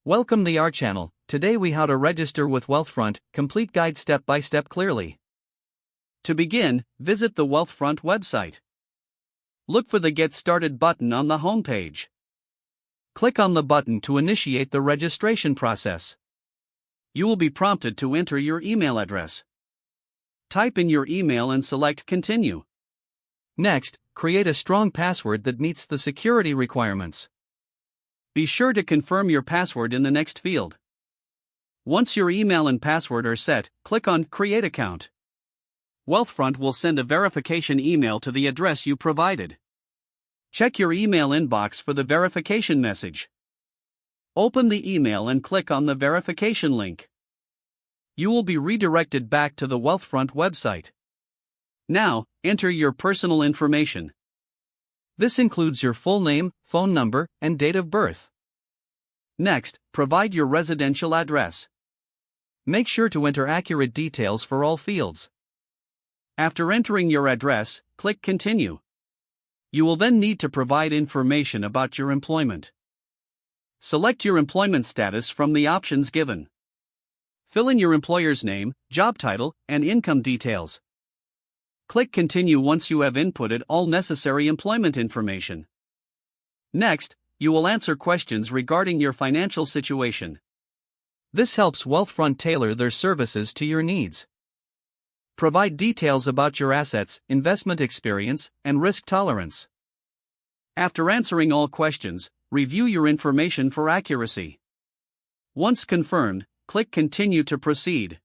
Welcome to our channel. Today we how to register with Wealthfront, complete guide step by step clearly. To begin, visit the Wealthfront website. Look for the Get Started button on the home page. Click on the button to initiate the registration process. You will be prompted to enter your email address. Type in your email and select Continue. Next, create a strong password that meets the security requirements. Be sure to confirm your password in the next field. Once your email and password are set, click on Create Account. Wealthfront will send a verification email to the address you provided. Check your email inbox for the verification message. Open the email and click on the verification link. You will be redirected back to the Wealthfront website. Now, enter your personal information. This includes your full name, phone number, and date of birth. Next, provide your residential address. Make sure to enter accurate details for all fields. After entering your address, click Continue. You will then need to provide information about your employment. Select your employment status from the options given. Fill in your employer's name, job title, and income details. Click Continue once you have inputted all necessary employment information. Next, you will answer questions regarding your financial situation. This helps Wealthfront tailor their services to your needs. Provide details about your assets, investment experience, and risk tolerance. After answering all questions, review your information for accuracy. Once confirmed, click Continue to proceed.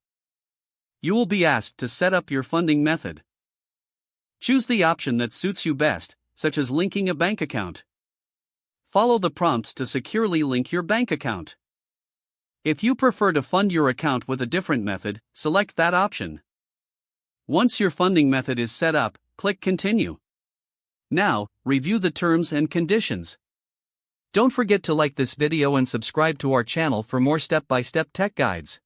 You will be asked to set up your funding method. Choose the option that suits you best, such as linking a bank account. Follow the prompts to securely link your bank account. If you prefer to fund your account with a different method, select that option. Once your funding method is set up, click Continue. Now, review the terms and conditions. Don't forget to like this video and subscribe to our channel for more step-by-step tech guides.